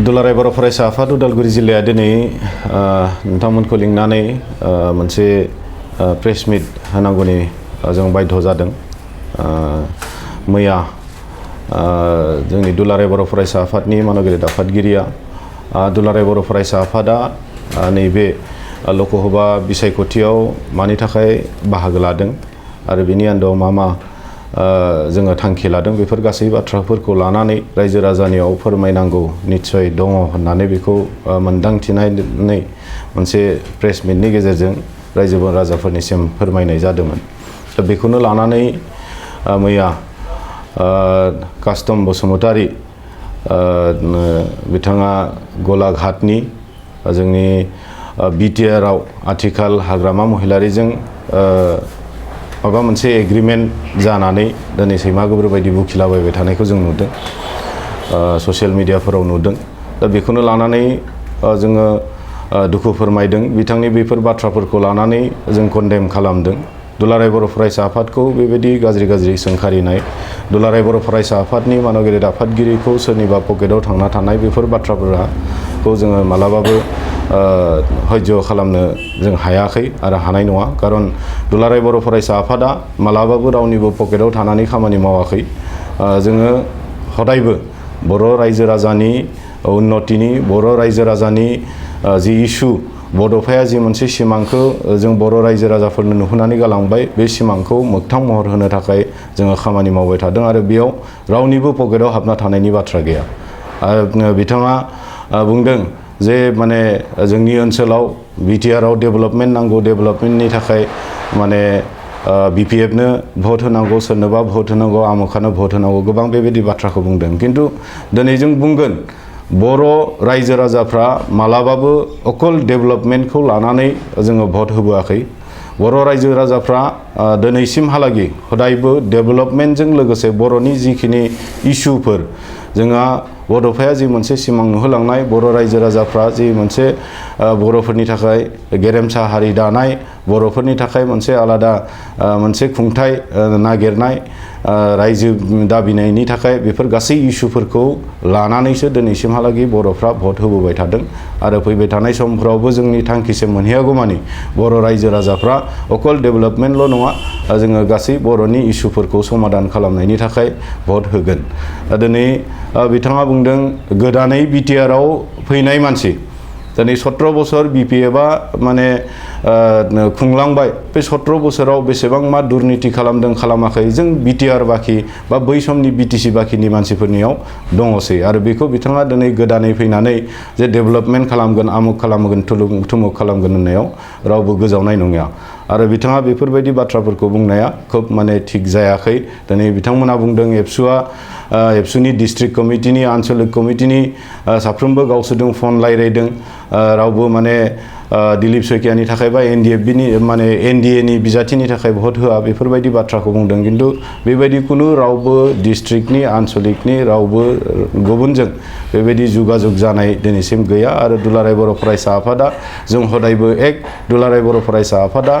दुलाराय बर' फरायसा आफाद उदालगुरि जिल्लाया दिनै नोंथांमोनखौ लिंनानै मोनसे प्रेस मिट होनांगौनि जों बाध्य जादों। मैया जोंनि दुलाराय बर' फरायसा आफादनि मानगिरि आफादगिरिया दुलाराय बर' फरायसा आफादा नैबे लकसभा बिसायख'थियाव मानि थाखाय बाहागो लादों आरो बेनि आन्दोआव मा जोङो थांखि लादों बेफोर गासै बाथ्राफोरखौ लानानै रायजो राजानियाव फोरमायनांगौ निस्सय दङ होननानै बेखौ मोनदांथिनानै मोनसे प्रेस मिटनि गेजेरजों रायजो राजाफोरनिसिम फोरमायनाय जादोंमोन। दा बेखौनो लानानै मैया कास्टम बसुमतारी बिथाङा गलाघाटनि जोंनि BTR आव आथिखाल हाग्रामा महिलारिजों माबा मोनसे एग्रीमेंट जानानै दिनै सैमा गोब्राब बायदि बुखिलाबायबाय थानायखौ जों नुदों, ससियेल मिडियाफोराव नुदों। दा बेखौनो लानानै जोङो दुखु फोरमायदों। बिथांनि बेफोर बाथ्राफोरखौ लानानै जों कन्डेम खालामदों। दुलाराय बर' फरायसा आफादखौ बेबायदि गाज्रि सोंखारिनाय, दुलाराय बर' फरायसा आफादनि मानगिरि आफादगिरिखौ सोरनिबा पकेटाव थांना थानाय बेफोर बाथ्राफोरखौ जोङो मालाबाबो हयज' खालामनो जों हायाखै आरो हानाय नङा। खारन दुलाराय बर' फरायसा आफादा मालाबाबो रावनिबो पकेटाव थानानै खामानि मावाखै। जोङो हदायबो बर' रायजो राजानि उन्नतिनि, बर' रायजो राजानि जि इस्यु, बड'फाया जि मोनसे सिमांखौ जों बर' रायजो राजाफोरनो नुहोनानै गालांबाय, बे सिमांखौ मोगथां महर होनो थाखाय जोङो खामानि मावबाय थादों आरो बेयाव रावनिबो पकेटाव हाबना थानायनि बाथ्रा गैया। आरो बिथाङा बुंदों जे माने जोंनि ओनसोलाव BTR आव डेभेलपमेन्ट नांगौ, डेभेलपमेन्टनि थाखाय माने BPF नो भट होनांगौ, सोरनोबा भट होनांगौ, आमुखानो भट होनांगौ, गोबां बेबायदि बाथ्राखौ बुंदों। किन्तु दिनै जों बुंगोन बर' रायजो राजाफ्रा मालाबाबो अकल डेभेलपमेन्टखौ लानानै जोङो भट होबोआखै। बर' रायजो राजाफ्रा दिनैसिमहालागै हदायबो डेभेलपमेन्टजों लोगोसे बर'नि जिखिनि इस्युफोर, जोंहा बड'फाया जि मोनसे सिमां नुहोलांनाय, बर' रायजो राजाफ्रा जि मोनसे बर'फोरनि थाखाय गेरेमसा हारि दानाय, बर'फोरनि थाखाय मोनसे आलादा मोनसे खुंथाय नागिरनाय, रायजो दाबिनायनि थाखाय बेफोर गासै इस्युफोरखौ लानानैसो दिनैसिमहालागै बर'फ्रा भट होबोबाय थादों आरो फैबाय थानाय समफोरावबो जोंनि थांखिसिम मोनहैयागौमानि बर' रायजो राजाफ्रा अकल डेभेलपमेन्टल' नङा, जोङो गासै बर'नि इस्युफोरखौ समाधान खालामनायनि थाखाय भट होगोन। दिनै बिथाङा बुंदों गोदानै BTR आव फैनाय मानसि, दिनै 17 बोसोर BPF माने खुंलांबाय, बे 17 बोसोराव बेसेबां मा दुर्नीति खालामदों खालामाखै जों BTR बाखि बा बै समनि BTC बाखिनि मानसिफोरनियाव दङसै। आरो बेखौ बिथाङा दिनै गोदानै फैनानै जे डेभेलपमेन्ट खालामगोन, आमुक खालामगोन, थुमुक खालामगोन होननायाव रावबो गोजावनाय नङा। आरो बिथाङा बेफोरबायदि बाथ्राफोरखौ बुंनाया खोब माने थिग जायाखै। दिनै बिथांमोना बुंदों एबसुनि डिस्ट्रिक्ट कमिटिनि, आन्चलिक कमिटिनि साफ्रोमबो गावसोरजों फन रायलायदों, रावबो माने दिलीप सैकियानि थाखाय बा NDA नि बिजाथिनि थाखाय भट होआ बेफोरबायदि बाथ्राखौ बुंदों। किन्तु बेबायदि कुनु रावबो डिस्ट्रिक्टनि, आन्चलिकनि रावबो गुबुनजों बेबायदि जुगाजुग जानाय दिनैसिम गैया। आरो दुलाराय बर' फरायसा आफादा जों हदायबो दुलाराय बर' फरायसा आफादा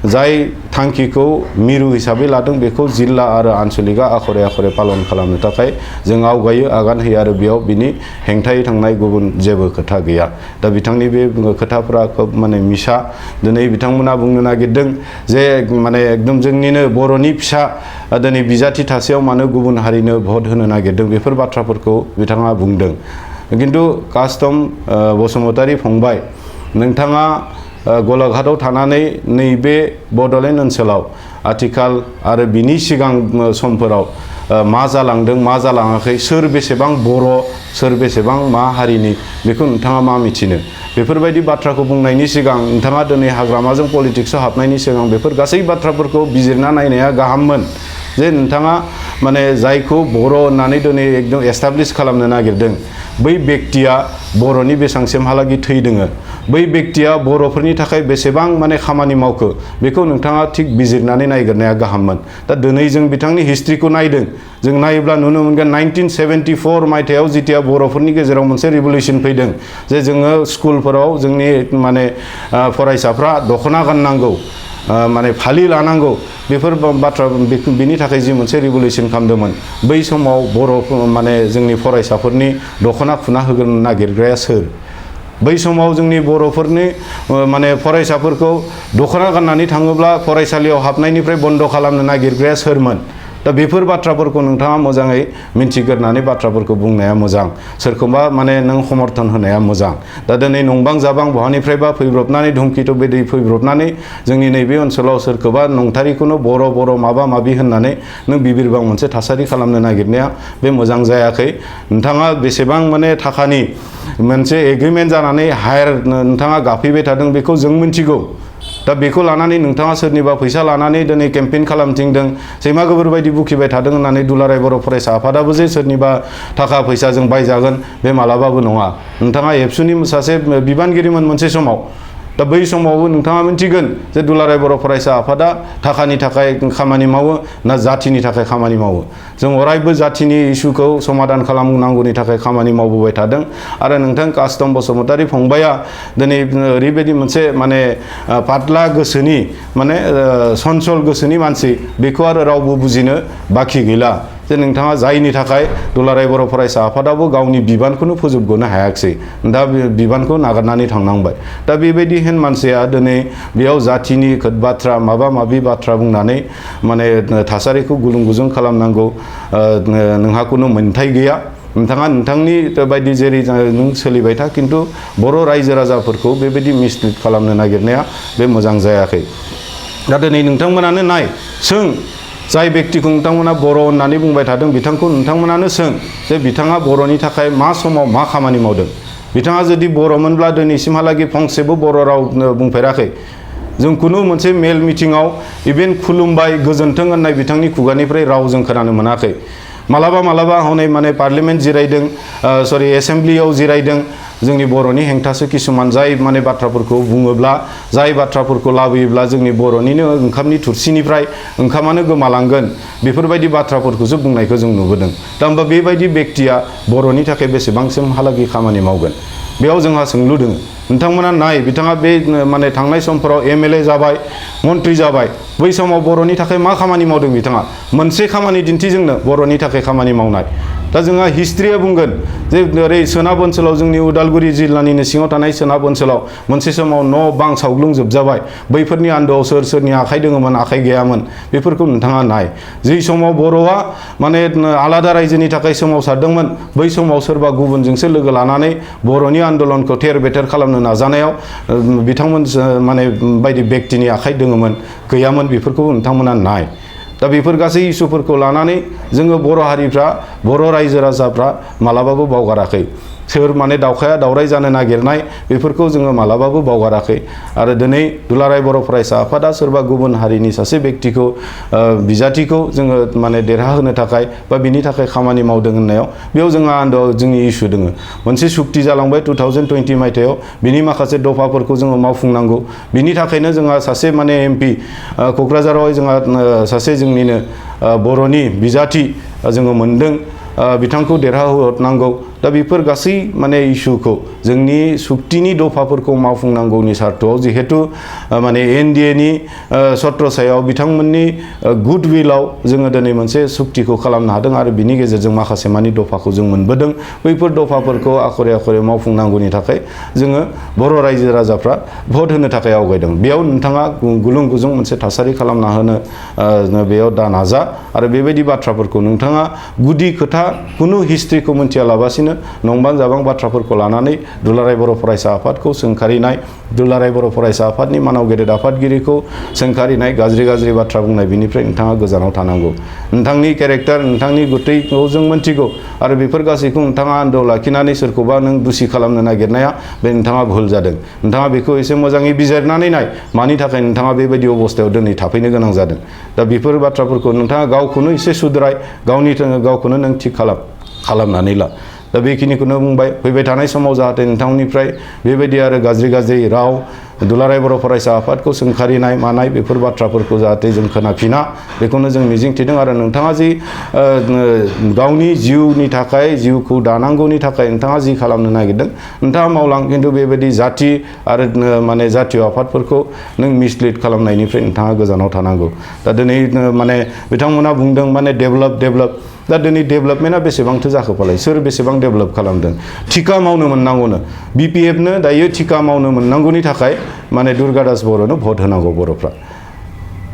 जाय थांखिखौ मिरु हिसाबै लादों बेखौ जिल्ला आरो आन्चलिकआ आखरे आखरे पालन खालामनो थाखाय जों आवगायो, आगान होयो आरो बेयाव बिनि हेंथायै थांनाय गुबुन जेबो खोथा गैया। दा बिथांनि बे खोथाफोरा खोब माने मिसा। दिनै बिथांमोना बुंनो नागिरदों जे माने एकदम जोंनिनो बर'नि फिसा दिनै बिजाथि थासेयाव मानो गुबुन हारिनो भट होनो नागिरदों, बेफोर बाथ्राफोरखौ बिथाङा बुंदों। किन्तु कास्टम बसुमतारी फंबाय, नोंथाङा गलाघाटआव थानानै नैबे बड'लेण्ड ओनसोलाव आथिखाल आरो बिनि सिगां समफोराव मा जालांदों, मा जालाङाखै, सोर बेसेबां बर', सोर बेसेबां मा हारिनि, बेखौ नोंथाङा मा मिथिनो? बेफोरबायदि बाथ्राखौ बुंनायनि सिगां नोंथाङा दिनै हाग्रामाजों पलिटिक्सआव हाबनायनि सिगां बेफोर गासै बाथ्राफोरखौ बिजिरना नायनाया गाहाममोन। जे नोंथाङा माने जायखौ बर' होननानै दिनै एकदम एस्टाब्लिश खालामनो नागिरदों, बै व्यक्तिया बर'नि बेसांसिमहालागै थैदोङो, बै व्यक्तिया बर'फोरनि थाखाय बेसेबां माने खामानि मावखो, बेखौ नोंथाङा थिग बिजिरनानै नायग्रोनाया गाहाममोन। दा दिनै जों बिथांनि हिस्ट्रिखौ नायदों, जों नायोब्ला नुनो मोनगोन 1974 मायथाइयाव जितिया बर'फोरनि गेजेराव मोनसे रिभलिउसन फैदों जे जोङो स्कुलफोराव जोंनि माने फरायसाफ्रा दख'ना गाननांगौ, माने फालि लानांगौ, बेफोर बाथ्रा बिनि थाखाय जि मोनसे रिभलिउसन खालामदोंमोन बै समाव बर' माने जोंनि फरायसाफोरनि दख'ना खुना होनो नागिरग्राया सोर बै समाव जोंनि बर'फोरनि माने फरायसाफोरखौ दख'ना गाननानै थाङोब्ला फरायसालियाव हाबनायनिफ्राय बन्द खालामनो नागिरग्राया सोरमोन दा बेफोर बाथ्राफोरखौ नोंथाङा मोजाङै मिन्थिग्रोनानै बाथ्राफोरखौ बुंनाया मोजां सोरखौबा माने नों समर्थन होनाया मोजां दा दिनै नंबां जाबां बहानिफ्रायबा फैब्रबनानै धुमखिथु बिदै फैब्रबनानै जोंनि नैबे ओनसोलाव सोरखौबा नंथारिखौनो बर' माबा माबि होननानै नों बिबिरबां मोनसे थासारि खालामनो नागिरनाया बे मोजां जायाखै नोंथाङा बेसेबां माने थाखानि मोनसे एग्रिमेन्ट जानानै हायार नोंथाङा गाफैबाय थादों बेखौ जों मिन्थिगौ दा बेखौ लानानै नोंथाङा सोरनिबा फैसा लानानै दिनै केम्पेइन खालामथिंदों सैमा गोबोर बायदि बुखिबाय थादों होननानै दुलाराय बर' फरायसा आफादाबो जे सोरनिबा थाखा फैसाजों बायजागोन बे मालाबाबो नङा नोंथाङा एबसुनि सासे बिबानगिरिमोन मोनसे समाव दा बै समावबो नोंथाङा मिन्थिगोन जे दुलाराय बर' फरायसा आफादा थाखानि थाखाय खामानि मावो ना जाथिनि थाखाय खामानि मावो जों अरायबो जाथिनि इस्युखौ समाधान खालामनांगौनि थाखाय खामानि मावबोबाय थादों आरो नोंथां कास्तम बसुमतारी फंबाया दिनै ओरैबायदि मोनसे माने पातला गोसोनि माने सनसल गोसोनि मानसि बेखौ आरो रावबो बुजिनो बाखि गैला जे नोंथाङा जायनि थाखाय दुलाराय बर' फरायसा आफादाबो गावनि बिबानखौनो फोजोबग'नो हायाखिसै दा बिबानखौ नागारनानै थांनांबाय दा बेबायदि हेन मानसिया दिनै बेयाव जाथिनि बाथ्रा माबा माबि बाथ्रा बुंनानै माने थासारिखौ गुलुं गुजुं खालामनांगौ नोंहा खुनु मोन्थाय गैया नोंथाङा नोंथांनि बायदि जेरै नों सोलिबाय था खिन्थु बर' रायजो राजाफोरखौ बेबायदि मिसलिड खालामनो नागिरनाया बे मोजां जायाखै दा दिनै नोंथांमोनानो नाय सों जाय बेक्तिखौ नोंथांमोना बर' होननानै बुंबाय थादों बिथांखौ नोंथांमोनानो सों जे बिथाङा बर'नि थाखाय मा समाव मा खामानि मावदों बिथाङा जुदि बर'मोनब्ला दिनैसिमहालागै फंसेबो बर' राव बुंफेराखै जों कुनु मोनसे मेल मिटिङाव इभेन खुलुमबाय गोजोन्थों होननाय बिथांनि खुगानिफ्राय राव जों खोनानो मोनाखै मालाबा हनै माने पार्लियामेन्ट जिरायदों सरि एसेम्ब्लियाव जिरायदों जोंनि बर'नि हेंथासो किसुमान जाय माने बाथ्राफोरखौ बुङोब्ला जाय बाथ्राफोरखौ लाबोयोब्ला जोंनि बर'निनो ओंखामनि थुरसिनिफ्राय ओंखामानो गोमालांगोन बेफोरबायदि बाथ्राफोरखौसो बुंनायखौ जों नुबोदों दा होमबा बेबायदि बेक्तिया बर'नि थाखाय बेसेबांसिमहालागै खामानि मावगोन बेयाव जोंहा सोंलु दङ नोंथांमोना नाय बिथाङा बे माने थांनाय समफोराव एमएलए जाबाय मन्त्रि जाबाय बै समाव बर'नि थाखाय मा खामानि मावदों बिथाङा मोनसे खामानि दिन्थि जोंनो बर'नि थाखाय खामानि मावनाय दा जोंहा हिस्ट्रिया बुंगोन जे ओरै सोनाब ओनसोलाव जोंनि उदालगुरि जिल्लानिनो सिङाव थानाय सोनाब ओनसोलाव मोनसे समाव न' बां सावग्लुंजोबजाबाय बैफोरनि आन्दोआव सोर सोरनि आखाइ दङमोन आखाइ गैयामोन बेफोरखौ नोंथाङा नाय जै समाव बर'आ माने आलादा रायजोनि थाखाय सोमावसारदोंमोन बै समाव सोरबा गुबुनजोंसो लोगो लानानै बर'नि आन्दलनखौ थेर बेथेर खालामनो नाजानायाव बिथांमोन माने बायदि बेक्तिनि आखाइ दङमोन गैयामोन बेफोरखौ नोंथांमोना नाय दा बेफोर गासै इस्युफोरखौ लानानै जोङो बर' हारिफ्रा बर' रायजो राजाफ्रा मालाबाबो बावगाराखै सोर माने दावखाया दावराय जानो नागिरनाय बेफोरखौ जोङो मालाबाबो बावगाराखै आरो दिनै दुलाराय बर' फरायसा आफादा सोरबा गुबुन हारिनि सासे बेक्तिखौ बिजाथिखौ जोङो माने देरहाहोनो थाखाय बा बिनि थाखाय खामानि मावदों होननायाव बेयाव जोंहा आन्दोआव जोंनि इस्यु दङ मोनसे सुक्ति जालांबाय 2020 मायथाइयाव बिनि माखासे दफाफोरखौ जोङो मावफुंनांगौ बिनि थाखायनो जोंहा सासे माने एमपि क'क्राझाराव जोंहा सासे जोंनिनो बर'नि बिजाथि जोङो मोनदों बिथांखौ देरहाहोनांगौ दा बेफोर गासै माने इस्युखौ जोंनि सुक्तिनि दफाफोरखौ मावफुंनांगौनि सार्थआव जिहेतु माने एनडिएनि सत्रसायाव बिथांमोननि गुडविलाव जोङो दिनै मोनसे सुक्तिखौ खालामनो हादों आरो बिनि गेजेरजों माखासे मानि दफाखौ जों मोनबोदों बैफोर दफाफोरखौ आखरे आखरे मावफुंनांगौनि थाखाय जोङो बर' रायजो राजाफ्रा भट होनो थाखाय आवगायदों बेयाव नोंथाङा गुलुं गुजुं मोनसे थासारि खालामना होनो बेयाव दा नाजा आरो बेबायदि बाथ्राफोरखौ नोंथाङा गुदि खोथा कुनु हिस्ट्रिखौ मिथियालाबासिनो नंबां जाबां बाथ्राफोरखौ लानानै दुलाराय बर' फरायसा आफादखौ सोंखारिनाय दुलाराय बर' फरायसा आफादनि मानाव गेदेर आफादगिरिखौ सोंखारिनाय गाज्रि बाथ्रा बुंनाय बिनिफ्राय नोंथाङा गोजानाव थानांगौ नोंथांनि केरेक्टार नोंथांनि गुतैखौ जों मिन्थिगौ आरो बेफोर गासैखौ नोंथाङा आन्दोआव लाखिनानै सोरखौबा नों दुसि खालामनो नागिरनाया बे नोंथाङा भुल जादों नोंथाङा बेखौ एसे मोजाङै बिजिरनानै नाय मानि थाखाय नोंथाङा बेबायदि अबस्थायाव दिनै थाफैनो गोनां जादों दा बेफोर बाथ्राफोरखौ नोंथाङा गावखौनो एसे सुद्राय गावखौनो नों थिग खालामनानै ला दा बेखिनिखौनो बुंबाय फैबाय थानाय समाव जाहाथे नोंथांनिफ्राय बेबायदि आरो गाज्रि राव दुलाराय बर' फरायसा आफादखौ सोंखारिनाय मानाय बेफोर बाथ्राफोरखौ जाहाथे जों खोनाफिना बेखौनो जों मिजिंथिदों आरो नोंथाङा जि गावनि जिउनि थाखाय जिउखौ दानांगौनि थाखाय नोंथाङा जि खालामनो नागिरदों नोंथाङा मावलां खिन्थु बेबायदि जाथि आरो माने जातीय आफादफोरखौ नों मिसलिड खालामनायनिफ्राय नोंथाङा गोजानाव थानांगौ दा दिनै माने बिथांमोना बुंदों माने डेभेलप दा दिनै डेभेलपमेन्टआ बेसेबांथो जाखोफालाय सोर बेसेबां डेभेलप खालामदों थिका मावनो मोननांगौनो BPFनो दायो थिका मावनो मोननांगौनि थाखाय माने दुर्गा दास बर'नो भट होनांगौ बर'फ्रा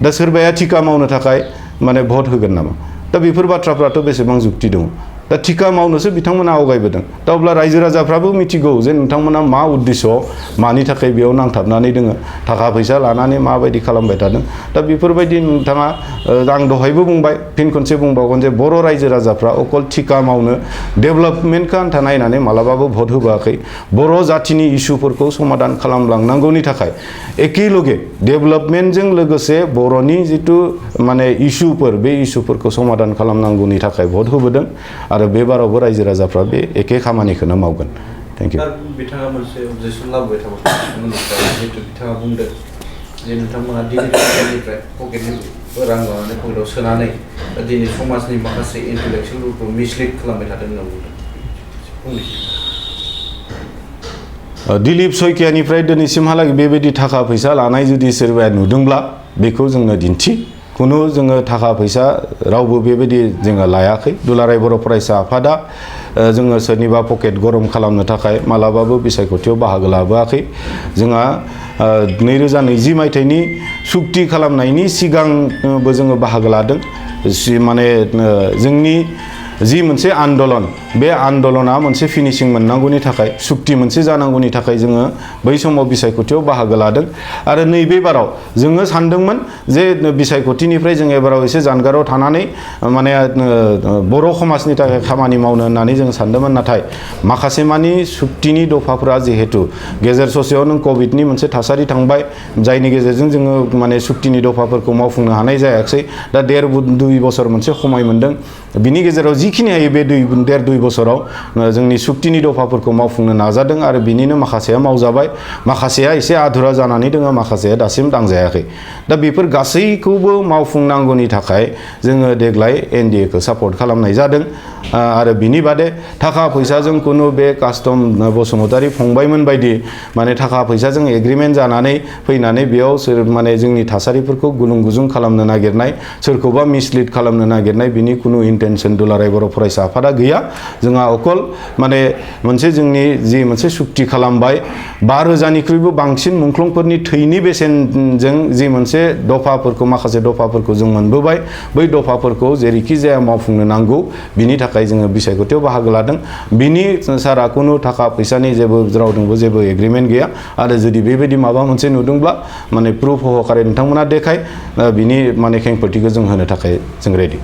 दा सोरबाया थिका मावनो थाखाय माने भट होगोन नामा दा बेफोर बाथ्राफ्राथ' बेसेबां जुक्ति दङ दा थिका मावनोसो बिथांमोना आवगायबोदों दा अब्ला रायजो राजाफ्राबो मिथिगौ जे नोंथांमोना मा उद्देश्य मानि थाखाय बेयाव नांथाबनानै दोङो थाखा फैसा लानानै माबायदि खालामबाय थादों दा बेफोरबायदि नोंथाङा आं दहायबो बुंबाय फिन खनसे बुंबावगोन जे बर' रायजो राजाफ्रा अकल थिका मावनो डेभेलपमेन्टखौ आन्था नायनानै मालाबाबो भट होबोआखै बर' जाथिनि इस्युफोरखौ समाधान खालामलांनांगौनि थाखाय एखेलगे डेभेलपमेन्टजों लोगोसे बर'नि जिथु माने इस्युफोर बे इस्युफोरखौ समाधान खालामनांगौनि थाखाय भट होबोदों आरो बे बारावबो रायजो राजाफ्रा बे एखे खामानिखौनो मावगोन थेंक इउ बिथाङा मोनसे अबजेक्सन लाबोबाय थाबाय जिहेतु बिथाङा बुंदों जे नोंथांमोना डिजिटेलनिफ्राय पकेटनि रां लानानै पकेटाव सोनानै दिनै समाजनि माखासे इन्टेलेक्सुयेलफोरखौ मिसलिड खालामबाय थादों होनना बुंदों दिलीप सयकियानिफ्राय दिनैसिमहालागै बेबायदि थाखा फैसा लानाय जुदि सोरबाया नुदोंब्ला बेखौ जोंनो दिन्थि खुनु जोङो थाखा फैसा रावबो बेबायदि जोङो लायाखै दुलाराय बर' फरायसा आफादा जोङो सोरनिबा पकेट गरम खालामनो थाखाय मालाबाबो बिसायख'थियाव बाहागो लाबोआखै जोंहा 2020 मायथाइनि सुक्ति खालामनायनि सिगांबो जोङो बाहागो लादों माने जोंनि जि मोनसे आन्दलन बे आन्दलना मोनसे फिनिशिं मोननांगौनि थाखाय सुक्ति मोनसे जानांगौनि थाखाय जोङो बै समाव बिसायख'थियाव बाहागो लादों आरो नैबे बाराव जोङो सानदोंमोन जे बिसायख'थिनिफ्राय जों एबाराव एसे जानगाराव थानानै माने बर' समाजनि थाखाय खामानि मावनो होननानै जों सानदोंमोन नाथाय माखासे मानि सुक्तिनि दफाफोरा जिहेतु गेजेर ससेयाव नों कभिडनि मोनसे थासारि थांबाय जायनि गेजेरजों जोङो माने सुक्तिनि दफाफोरखौ मावफुंनो हानाय जायाखै दा दुइ बोसोर मोनसे खमाय मोनदों बिनि गेजेराव जिखिनि हायो बे दुइ बोसोराव जोंनि सुक्तिनि दफाफोरखौ मावफुंनो नाजादों आरो बिनिनो माखासेया मावजाबाय माखासेया एसे आधुरा जानानै दङ माखासेया दासिम दांजायाखै दा बेफोर गासैखौबो मावफुंनांगौनि थाखाय जोङो देग्लाय NDA-खौ सापर्ट खालामनाय जादों आरो बिनि बादे थाखा फैसाजों खुनु बे कास्टम बसुमतारी फंबायमोन बायदि माने थाखा फैसाजों एग्रिमेन्ट जानानै फैनानै बेयाव सोर माने जोंनि थासारिफोरखौ गुलुं गुजुं खालामनो नागिरनाय सोरखौबा मिसलिड खालामनो नागिरनाय बिनि खुनु इन्टेनसन दुलाराय बर' फरायसा आफादा गैया जोंहा अकल माने मोनसे जोंनि जि मोनसे सुक्ति खालामबाय 5,000निख्रुइबो बांसिन मुंख्लंफोरनि थैनि बेसेनजों जि मोनसे दफाफोरखौ माखासे दफाफोरखौ जों मोनबोबाय बै दफाफोरखौ जेरैखि जाया मावफुंनो नांगौ बिनि थाखाय जोङो बिसायख'थियाव बाहागो लादों बिनि सारा खुनु थाखा फैसानि जेबो रावजोंबो जेबो एग्रिमेन्ट गैया आरो जुदि बेबायदि माबा मोनसे नुदोंब्ला माने प्रुफ सहकारे नोंथांमोना देखाय बिनि माने खेंफोरथिखौ जों होनो थाखाय जों रेडि